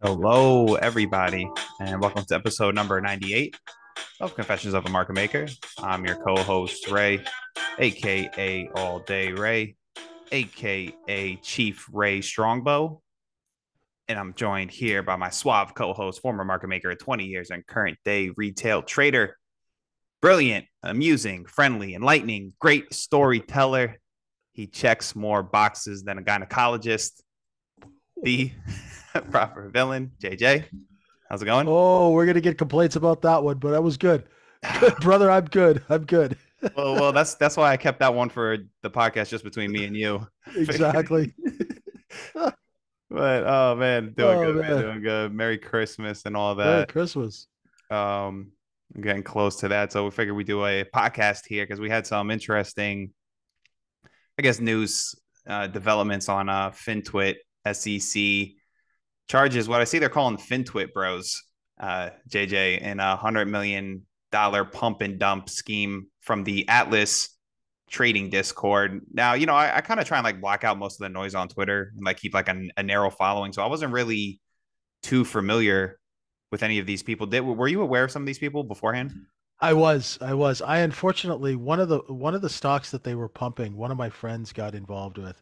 Hello, everybody, and welcome to episode number 98 of Confessions of a Market Maker. I'm your co host, Ray, aka All Day Ray, aka Chief Ray Strongbow. And I'm joined here by my suave co host, former market maker of 20 years and current day retail trader. Brilliant, amusing, friendly, enlightening, great storyteller. He checks more boxes than a gynecologist. The proper villain, JJ. How's it going? Oh, we're gonna get complaints about that one, but that was good. Good, brother. I'm good. I'm good. Well, that's why I kept that one for the podcast just between me and you. Exactly. But oh man, doing Oh good, man, man. doing good. Merry Christmas and all Merry that. Christmas. I'm getting close to that, so we figured we do a podcast here because we had some interesting, I guess, news developments on Fintwit, SEC charges. What I see they're calling Fintwit bros, JJ, and $100 million pump and dump scheme from the Atlas trading Discord. Now, I kind of try and like block out most of the noise on Twitter and like keep like a narrow following. So I wasn't really too familiar with any of these people. Were you aware of some of these people beforehand? I was. I unfortunately one of the stocks that they were pumping, one of my friends got involved with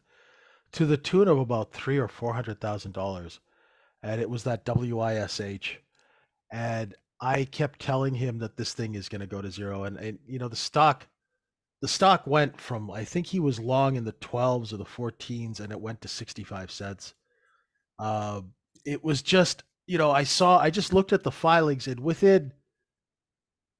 to the tune of about three or $400,000. And it was that WISH. And I kept telling him that this thing is gonna go to zero. And the stock went from, I think he was long in the 12s or the 14s, and it went to 65 cents. Uh, it was just, I just looked at the filings, and within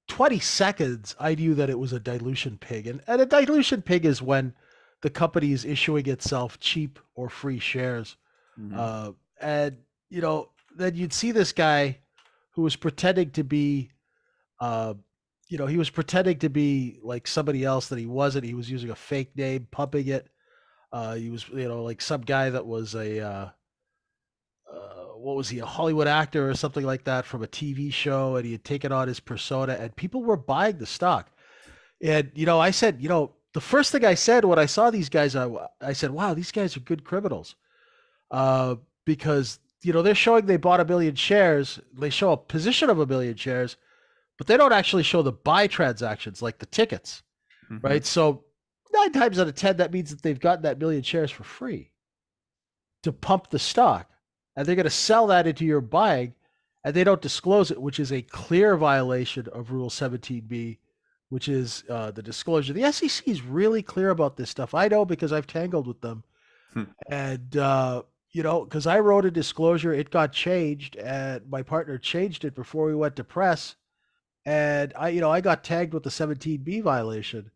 20 seconds, I knew that it was a dilution pig. And a dilution pig is when the company is issuing itself cheap or free shares. Mm-hmm. And, then you'd see this guy who was pretending to be, uh, he was pretending to be like somebody else that he wasn't. He was using a fake name, pumping it. He was, like some guy that was what was he, a Hollywood actor or something like that from a TV show, and he had taken on his persona, and people were buying the stock. And I said, the first thing I said when I saw these guys, I said, wow, these guys are good criminals, because they're showing they bought a million shares. They show a position of a million shares, but they don't actually show the buy transactions like the tickets, Mm-hmm. right? So 9 times out of 10, that means that they've gotten that million shares for free to pump the stock, and they're going to sell that into your buying, and they don't disclose it, which is a clear violation of Rule 17B, which is the disclosure. The SEC is really clear about this stuff. I know because I've tangled with them, and because I wrote a disclosure, it got changed, and my partner changed it before we went to press, and I got tagged with the 17B violation.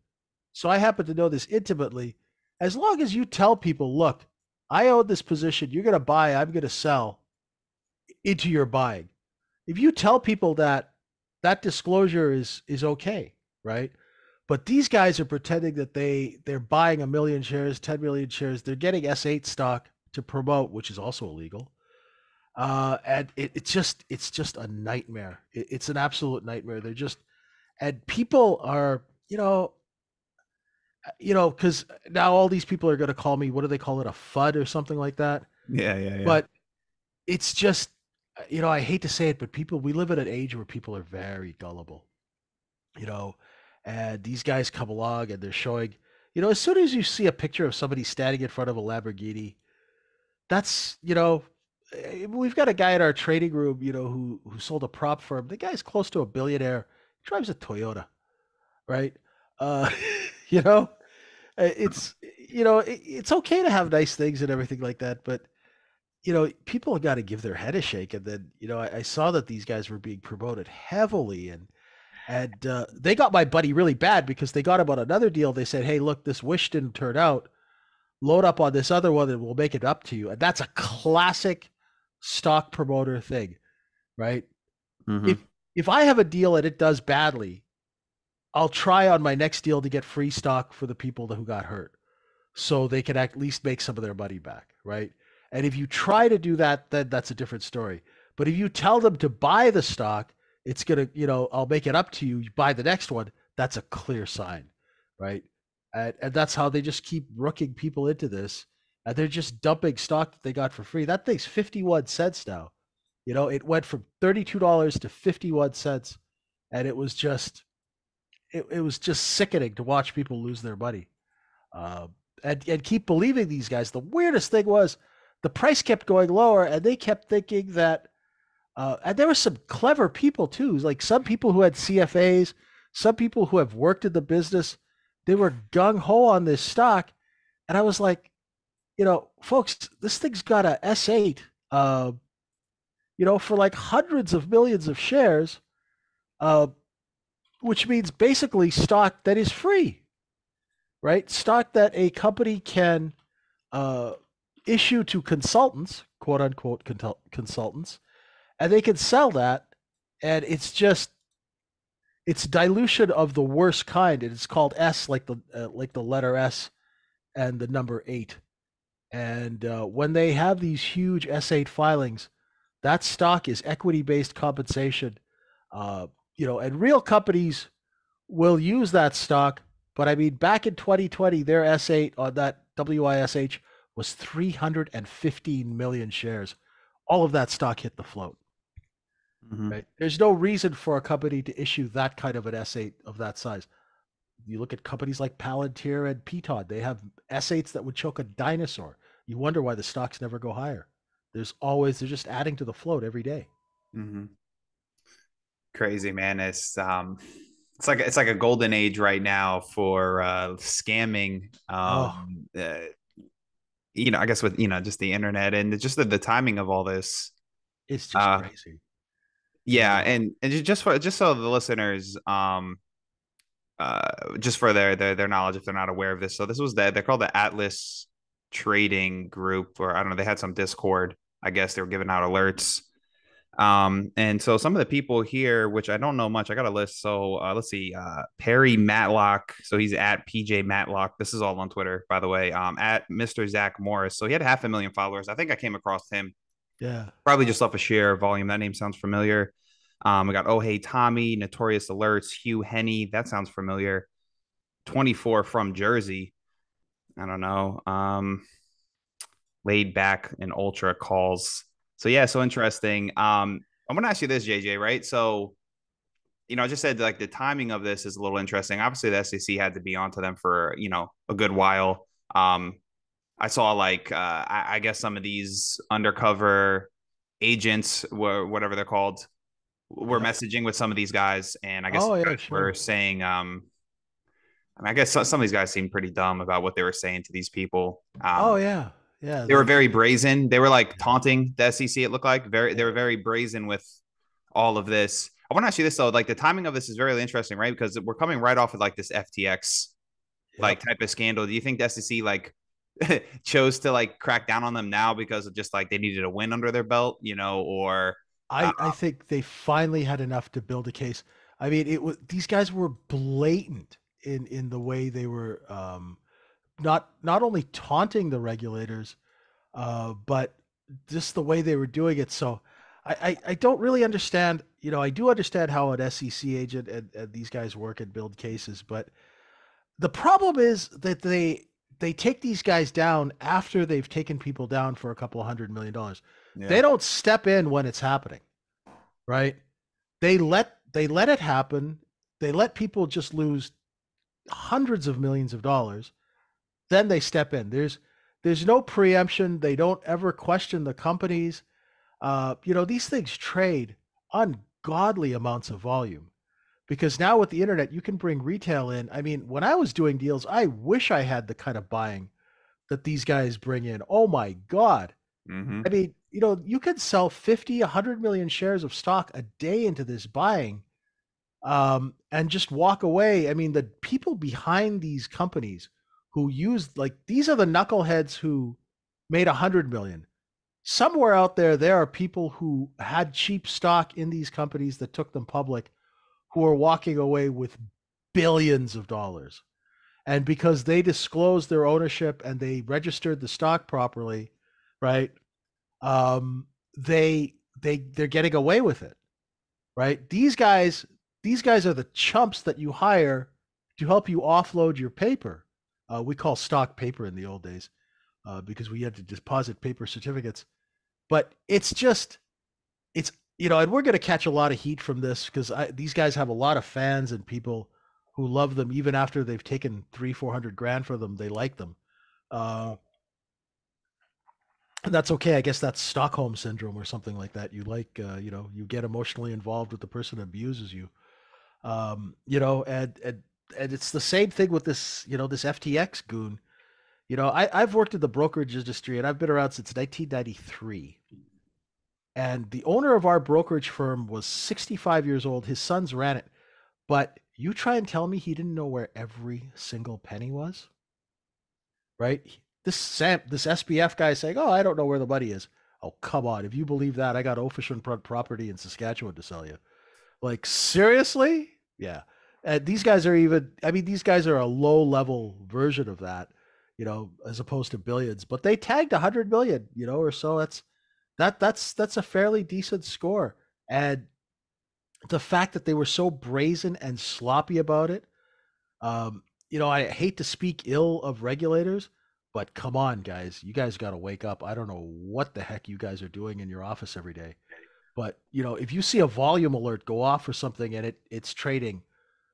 So I happen to know this intimately. As long as you tell people, look, I own this position, you're going to buy, I'm going to sell into your buying. If you tell people that, that disclosure is okay, right? But these guys are pretending that they're buying a million shares, 10 million shares. They're getting S8 stock to promote, which is also illegal. And it's just a nightmare. It's an absolute nightmare. They're just, and people are, because now all these people are going to call me, what do they call it, a FUD or something like that? Yeah, yeah, yeah. But it's just, I hate to say it, but we live at an age where people are very gullible, you know, and these guys come along and they're showing, as soon as you see a picture of somebody standing in front of a Lamborghini, that's, we've got a guy in our trading room, who sold a prop firm. The guy's close to a billionaire, drives a Toyota, right? Uh, you know, it's it's okay to have nice things and everything like that, but people got to give their head a shake. And then I saw that these guys were being promoted heavily, and they got my buddy really bad because they got him on another deal. They said, hey, look, this wish didn't turn out. Load up on this other one, and we'll make it up to you. And that's a classic stock promoter thing, right? Mm-hmm. If I have a deal and it does badly, I'll try on my next deal to get free stock for the people who got hurt, so they can at least make some of their money back, right? And if you try to do that, then that's a different story. But if you tell them to buy the stock, it's gonna, I'll make it up to you. You buy the next one. That's a clear sign, right? And that's how they just keep rooking people into this. And they're just dumping stock that they got for free. That thing's 51 cents now. It went from $32 to 51 cents. And it was just sickening to watch people lose their money. Uh, and keep believing these guys. The weirdest thing was the price kept going lower, and they kept thinking that. And there were some clever people too, like some people who had CFAs, some people who have worked in the business. They were gung ho on this stock, and I was like, folks, this thing's got a S8, for like hundreds of millions of shares, uh, which means basically stock that is free, right? Stock that a company can uh, issue to consultants, quote unquote consultants, and they can sell that, and it's dilution of the worst kind, and it's called S, like the letter S and the number 8. And when they have these huge S8 filings, that stock is equity-based compensation. And real companies will use that stock. But I mean, back in 2020, their S8 on that WISH was 315 million shares. All of that stock hit the float. Mm-hmm. Right? There's no reason for a company to issue that kind of an S8 of that size. You look at companies like Palantir and Piton, they have S8s that would choke a dinosaur. You wonder why the stocks never go higher. They're just adding to the float every day. Mm-hmm. Crazy, man. It's like a golden age right now for scamming. Oh, I guess with just the internet and just the timing of all this. it's just Uh, crazy. yeah, and just so the listeners just for their knowledge if they're not aware of this. So this was they're called the Atlas Trading Group, or I don't know, they had some Discord. I guess they were giving out alerts. And so some of the people here, which I don't know much, I got a list. So let's see, Perry Matlock. So he's at PJ Matlock. This is all on Twitter, by the way. At Mr. Zach Morris. So he had 500,000 followers. I think I came across him Yeah. probably just off a share volume. That name sounds familiar. We got Oh Hey Tommy, Notorious Alerts, Hugh Henney. That sounds familiar. 24 from Jersey. I don't know. Laid back and ultra calls. So yeah, so interesting. I'm gonna ask you this, JJ, right? So, I just said like the timing of this is a little interesting. Obviously, the SEC had to be onto them for, a good while. I saw like I guess some of these undercover agents were whatever they're called were Yep. messaging with some of these guys, and I guess Oh, these yeah, guys were sure. saying I guess some of these guys seemed pretty dumb about what they were saying to these people. Oh, yeah. Yeah. They were very They brazen. They were like yeah. taunting the SEC. It looked like they were Yeah. very brazen with all of this. I want to ask you this though, like the timing of this is very interesting, right? Because we're coming right off of like this FTX like Yep. type of scandal. Do you think the SEC like chose to like crack down on them now because of just like they needed a win under their belt, or uh, I think they finally had enough to build a case. I mean, it was these guys were blatant in the way they were not only taunting the regulators, but just the way they were doing it. So I don't really understand. I do understand how an SEC agent and these guys work and build cases, but the problem is that they take these guys down after they've taken people down for a couple of $100 million. yeah. They don't step in when it's happening, right? They let it happen. They let people just lose hundreds of millions of dollars. Then they step in. There's no preemption. They don't ever question the companies. These things trade ungodly amounts of volume because now with the internet, you can bring retail in. I mean, when I was doing deals, I wish I had the kind of buying that these guys bring in. Oh my God. I Mm-hmm. mean, you could sell 50, 100 million shares of stock a day into this buying and just walk away. I mean, the people behind these companies who use like these are the knuckleheads who made 100 million. Somewhere out there are people who had cheap stock in these companies that took them public who are walking away with billions of dollars. And because they disclosed their ownership and they registered the stock properly, right? Um, they're getting away with it, right? These guys are the chumps that you hire to help you offload your paper. We call stock paper in the old days because we had to deposit paper certificates. But it's and we're going to catch a lot of heat from this because these guys have a lot of fans and people who love them even after they've taken 300-400 grand for them. They like them. Uh, and that's okay. I guess that's Stockholm syndrome or something like that. You get emotionally involved with the person that abuses you. And it's the same thing with this FTX goon. I've worked in the brokerage industry and I've been around since 1993. And the owner of our brokerage firm was 65 years old. His sons ran it. But you try and tell me he didn't know where every single penny was, right? This SBF guy is saying, "Oh, I don't know where the money is." Oh, come on! If you believe that, I got oceanfront property in Saskatchewan to sell you. Like seriously? Yeah. And these guys are even. I mean, these guys are a low level version of that, as opposed to billions. But they tagged 100 million, or so. That's a fairly decent score. And the fact that they were so brazen and sloppy about it, I hate to speak ill of regulators, but come on, guys, you guys got to wake up. I don't know what the heck you guys are doing in your office every day, but if you see a volume alert go off or something and it's trading,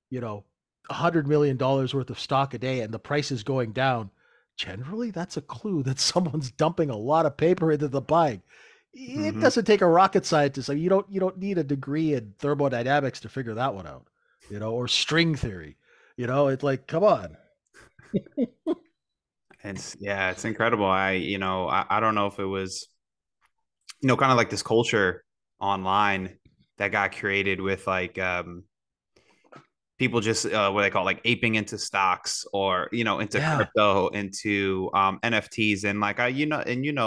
you know, $100 million worth of stock a day and the price is going down, generally that's a clue that someone's dumping a lot of paper into the buying. It Mm-hmm. doesn't take a rocket scientist. I mean, you don't need a degree in thermodynamics to figure that one out, or string theory. It's like, come on. It's incredible. I don't know if it was, kind of like this culture online that got created with like people just what they call like aping into stocks or into Yeah. crypto, into NFTs, and like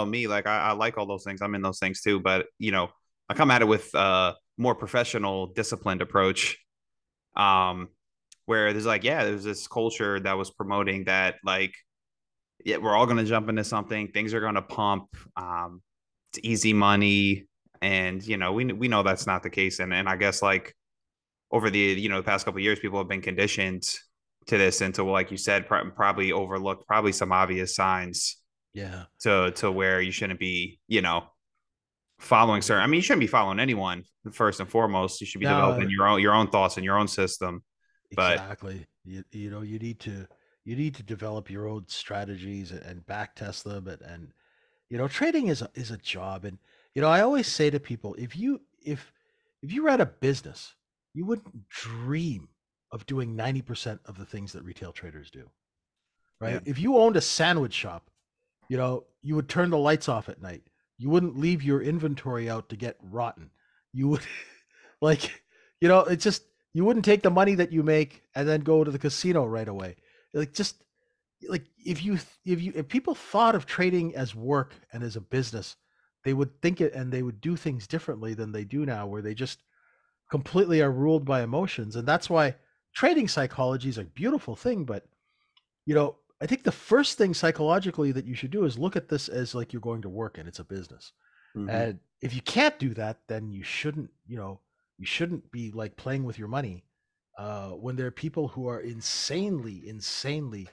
me, like I like all those things. I'm in those things too, but I come at it with more professional, disciplined approach. Um, where there's this culture that was promoting that like yeah, we're all gonna jump into something, things are gonna pump, it's easy money, and we know that's not the case, and I guess like over the past couple of years, people have been conditioned to this and to, like you said, probably overlooked probably some obvious signs Yeah. to where you shouldn't be following certain. I mean, you shouldn't be following anyone first and foremost. You should be developing No, your own thoughts and your own system. But exactly. You need to develop your own strategies and back test them and trading is a job. And I always say to people, if you ran a business, you wouldn't dream of doing 90% of the things that retail traders do, yeah, right? If you owned a sandwich shop, you would turn the lights off at night. You wouldn't leave your inventory out to get rotten. You would like, it's just you wouldn't take the money that you make and then go to the casino right away. Like just like if people thought of trading as work and as a business, they would think it and they would do things differently than they do now, where they just completely are ruled by emotions. And that's why trading psychology is a beautiful thing. But I think the first thing psychologically that you should do is look at this as like you're going to work and it's a business. mm-hmm. And if you can't do that, then you shouldn't be like playing with your money. When there are people who are insanely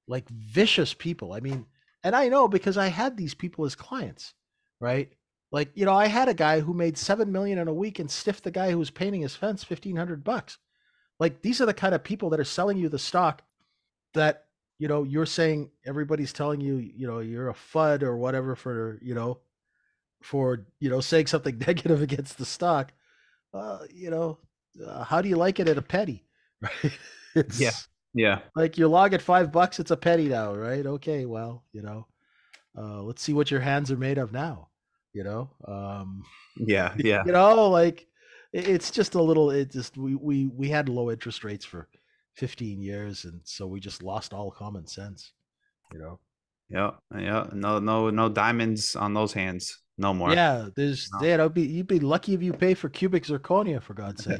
like vicious people. I mean, and I know because I had these people as clients, right? Like, I had a guy who made 7 million in a week and stiffed the guy who was painting his fence $1,500. Like, these are the kind of people that are selling you the stock that you're saying everybody's telling you you're a FUD or whatever for saying something negative against the stock. uh, you know how do you like it at a penny? Right? Yeah, It's yeah, like your log at $5, it's a penny now, right? Okay, well, let's see what your hands are made of now. you know um yeah, yeah, like it's just a little, it just we had low interest rates for 15 years, and so we just lost all common sense you know yeah, yeah. No, no, no diamonds on those hands, no more. Yeah, you'd be lucky if you pay for cubic zirconia, for God's sake,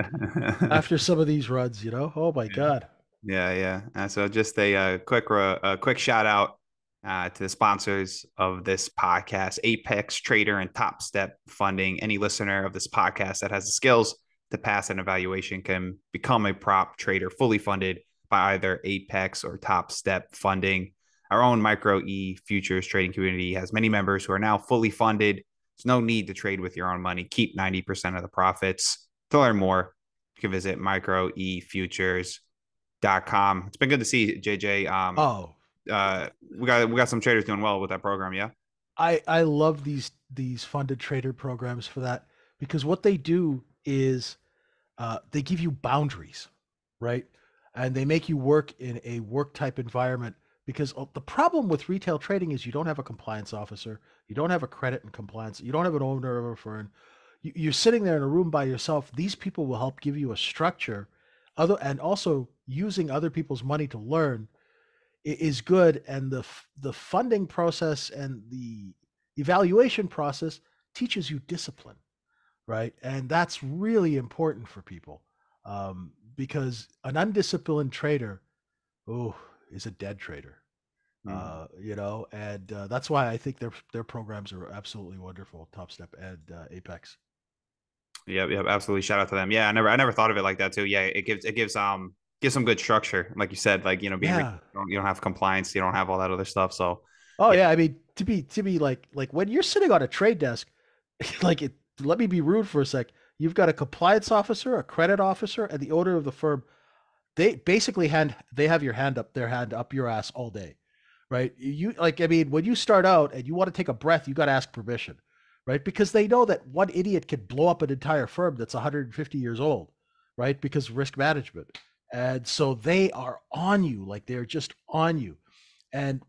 No. after some of these runs. Oh my Yeah. God. Yeah, yeah. So just a quick shout out to the sponsors of this podcast, Apex Trader and Top Step Funding. Any listener of this podcast that has the skills to pass an evaluation can become a prop trader fully funded by either Apex or Top Step funding. Our own Micro E futures trading community has many members who are now fully funded. There's no need to trade with your own money. Keep 90% of the profits. To learn more, you can visit microefutures.com. It's been good to see JJ. Oh, We got some traders doing well with that program. Yeah. I love these funded trader programs for that, because what they do is they give you boundaries, right? And they make you work in a work type environment, because the problem with retail trading is you don't have a compliance officer, you don't have a credit and compliance, you don't have an owner of a firm. You're sitting there in a room by yourself. These people will help give you a structure, other and also using other people's money to learn is good. And the funding process and the evaluation process teaches you discipline, right? And that's really important for people, because an undisciplined trader, oh, is a dead trader. Mm. And that's why I think their programs are absolutely wonderful. Top Step and Apex. Yep, absolutely. Shout out to them. Yeah, I never thought of it like that too. Yeah, it gives some good structure, like you said. Like being Yeah. you don't have compliance, you don't have all that other stuff. So Oh yeah, yeah. I mean, to be like when you're sitting on a trade desk, like it. Let me be rude for a sec. You've got a compliance officer, a credit officer, and the owner of the firm. They basically they have their hand up your ass all day, right? You like, I mean, when you start out and you want to take a breath, you got to ask permission, right? Because they know that one idiot could blow up an entire firm that's 150 years old, right? Because of risk management. And so they are on you, like they're just on you. And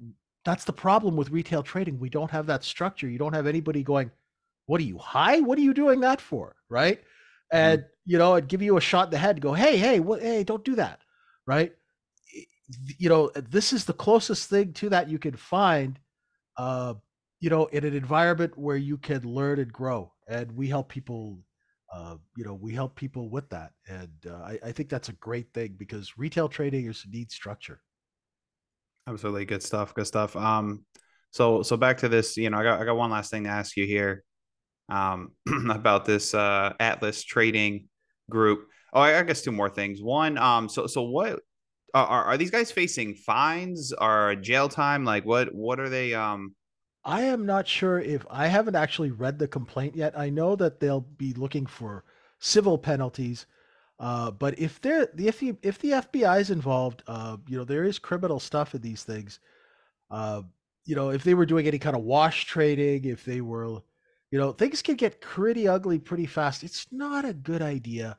that's the problem with retail trading. We don't have that structure. You don't have anybody going, what are you, high? What are you doing that for? Right. mhm. And, and give you a shot in the head and go, hey, don't do that. Right. This is the closest thing to that you can find, uh, in an environment where you can learn and grow. And we help people, we help people with that. And I think that's a great thing, because retail trading needs structure. Absolutely good stuff. Good stuff. So back to this. I got one last thing to ask you here. About this Atlas Trading Group. Oh, I guess two more things. One, so what are these guys facing fines or jail time? Like what are they? I am not sure, if I haven't actually read the complaint yet. I know that they'll be looking for civil penalties. But if the FBI is involved, there is criminal stuff in these things. Uh, if they were doing any kind of wash trading, if they were, things can get pretty ugly pretty fast. It's not a good idea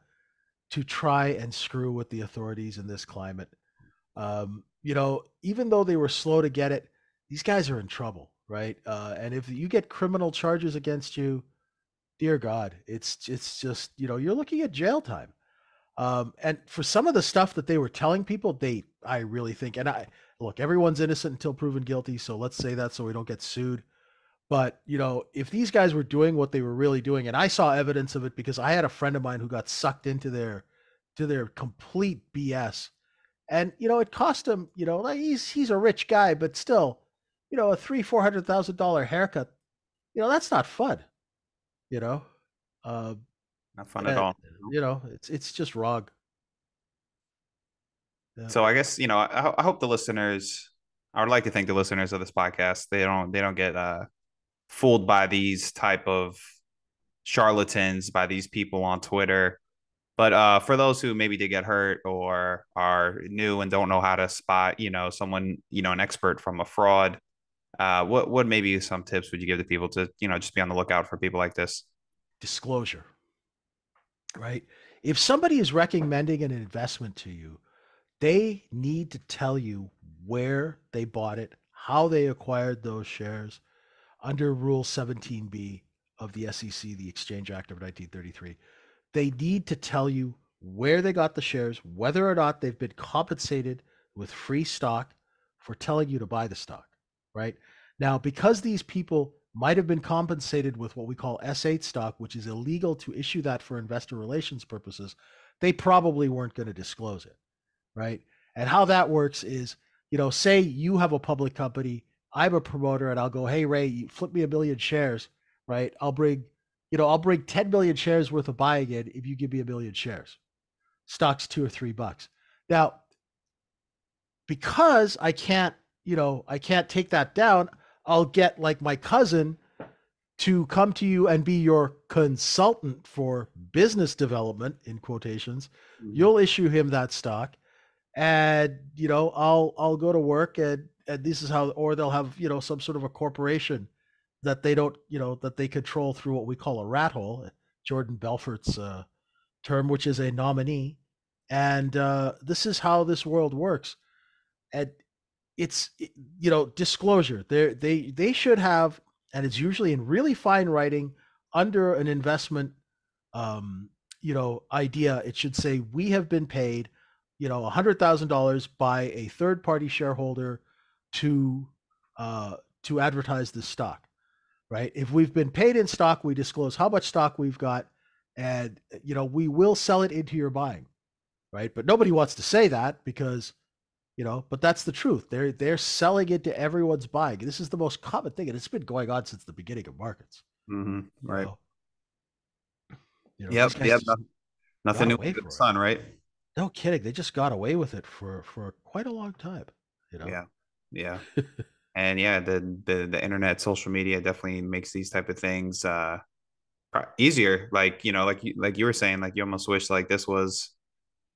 to try and screw with the authorities in this climate. Even though they were slow to get it, these guys are in trouble, right? And if you get criminal charges against you, dear God, it's just, you're looking at jail time. And for some of the stuff that they were telling people, I really think, and I look, everyone's innocent until proven guilty. So let's say that so we don't get sued. But if these guys were doing what they were really doing, and I saw evidence of it because I had a friend of mine who got sucked into their complete BS, and it cost him, like he's a rich guy, but still, a $300,000-400,000 haircut, that's not fun, you know. Uh, Not fun at and, all. it's just wrong. Yeah. So I guess I hope the listeners. I would like to think the listeners of this podcast they don't get fooled by these type of charlatans, by these people on Twitter. But for those who maybe did get hurt or are new and don't know how to spot, someone, an expert from a fraud, what maybe some tips would you give to people to, just be on the lookout for people like this? Disclosure, right? If somebody is recommending an investment to you, they need to tell you where they bought it, how they acquired those shares under Rule 17B of the SEC, the Exchange Act of 1933. They need to tell you where they got the shares, whether or not they've been compensated with free stock for telling you to buy the stock, right? Now, because these people might have been compensated with what we call S8 stock, which is illegal to issue that for investor relations purposes, they probably weren't going to disclose it, right? And how that works is, say you have a public company, I'm a promoter, and I'll go, hey Ray, you flip me 1 million shares, right? I'll bring 10 million shares worth of buying in if you give me 1 million shares. Stock's $2 or $3. Now, because I can't take that down. I'll get like my cousin to come to you and be your consultant for business development in quotations. Mhm. You'll issue him that stock, and I'll go to work, and this is how, or they'll have some sort of a corporation that they don't that they control through what we call a rat hole, Jordan Belfort's term, which is a nominee. And this is how this world works. And it's disclosure. They should have, and it's usually in really fine writing under an investment idea. It should say we have been paid $100,000 by a third party shareholder to to advertise this stock, right? If we've been paid in stock, we disclose how much stock we've got, and we will sell it into your buying, right? But nobody wants to say that because but that's the truth. They're selling it to everyone's buying. This is the most common thing, and it's been going on since the beginning of markets. You Right. know, Yep. these guys Yep. just Nothing got new away under the for it. sun, right? No kidding. They just got away with it for quite a long time. You know. Yeah. Yeah. And yeah, the internet, social media definitely makes these type of things easier. Like, like you were saying, like you almost wish like this was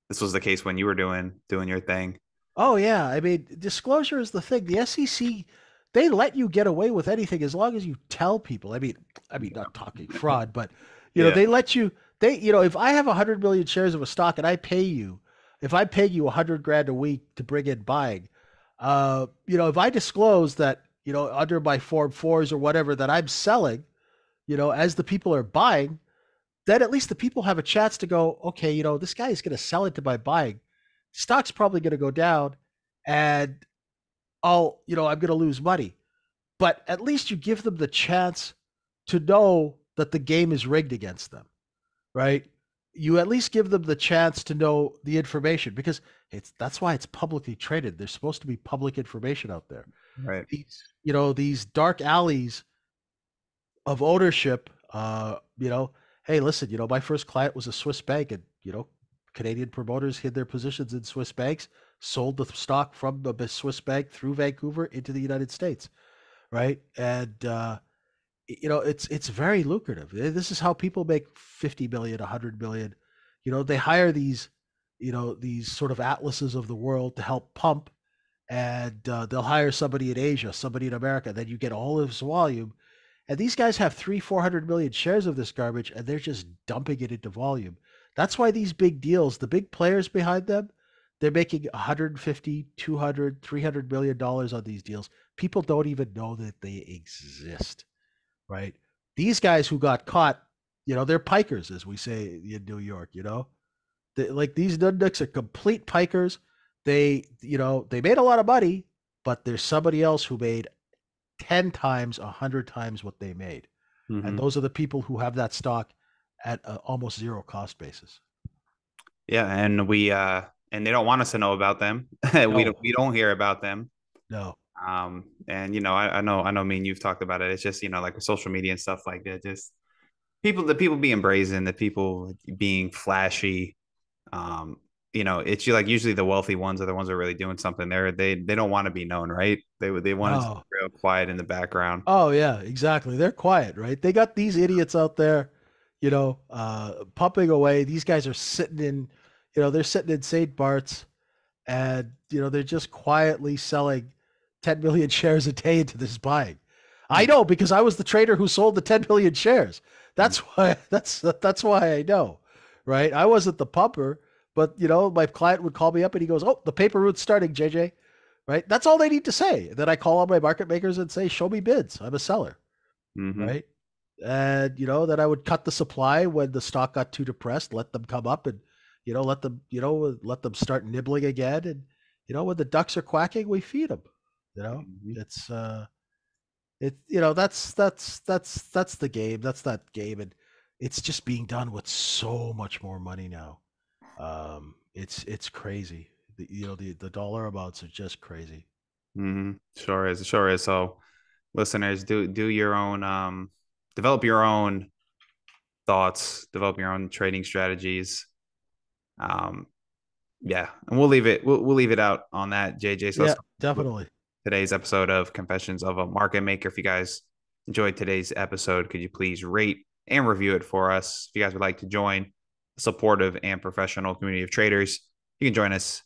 the case when you were doing your thing. Oh yeah, I mean, disclosure is the thing. The SEC, they let you get away with anything as long as you tell people. I mean, not talking fraud, but Yeah. they let you. If I have 100 million shares of a stock and I pay you, if I pay you 100 grand a week to bring in buying, if I disclose that, under my Form fours or whatever that I'm selling, as the people are buying, then at least the people have a chance to go, okay, this guy is going to sell it to my buying. Stock's probably going to go down, and I'm going to lose money. But at least you give them the chance to know that the game is rigged against them, right? You at least give them the chance to know the information because that's why it's publicly traded. There's supposed to be public information out there. Right. These dark alleys of ownership. Hey, listen, my first client was a Swiss bank, and Canadian promoters hid their positions in Swiss banks, sold the stock from the Swiss bank through Vancouver into the United States, right? And it's very lucrative. This is how people make 50 million, 100 million. They hire these sort of atlases of the world to help pump, and they'll hire somebody in Asia, somebody in America. Then you get all of this volume, and these guys have 400 million shares of this garbage, and they're just dumping it into volume. That's why these big deals, the big players behind them, they're making 150, 200, 300 million dollars on these deals. People don't even know that they exist, right? These guys who got caught, they're pikers, as we say in New York. Like these nudnuks are complete pikers. They made a lot of money, but there's somebody else who made 10 times, 100 times what they made. And Hmm. those are the people who have that stock at almost zero cost basis. Yeah, and they don't want us to know about them. we don't No, we don't hear about them. no. And I know me and you've talked about it. It's just, like with social media and stuff like that, just the people being brazen, the people being flashy. Um, it's like usually the wealthy ones are the ones that are really doing something. They don't want to be known, right? They want to be No. real quiet in the background. Oh yeah, exactly. They're quiet, right? They got these idiots out there, pumping away. These guys are sitting in, they're sitting in St. Bart's, and they're just quietly selling 10 million shares a day into this buying. I know because I was the trader who sold the 10 million shares. Mhm. That's why I know, right? I wasn't the pumper, but my client would call me up and he goes, "Oh, the paper route's starting, JJ." Right? That's all they need to say. Then I call all my market makers and say, "Show me bids. I'm a seller." Mhm. Right? And then I would cut the supply when the stock got too depressed, let them come up, and let them start nibbling again. And when the ducks are quacking, we feed them. You know, Mhm. it's that's the game. That's that game, and it's just being done with so much more money now. It's crazy. The dollar amounts are just crazy. Mhm. Sure is. Sure is. So, listeners, do your own develop your own thoughts, develop your own trading strategies. Um, Yeah, and we'll leave it out on that, JJ. So Yeah, that's definitely. today's episode of Confessions of a Market Maker. If you guys enjoyed today's episode, could you please rate and review it for us? If you guys would like to join a supportive and professional community of traders, you can join us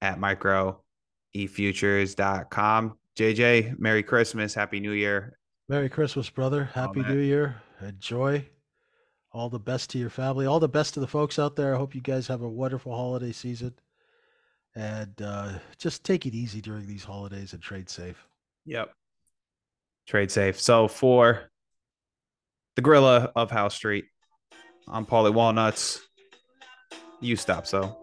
at microefutures.com. JJ, Merry Christmas, Happy New Year, Merry Christmas, brother. all Happy that. New Year. Enjoy. All the best to your family. All the best to the folks out there. I hope you guys have a wonderful holiday season. And just take it easy during these holidays and trade safe. Yep. Trade safe. So for the gorilla of House Street, I'm Paulie Walnuts. You stop, so.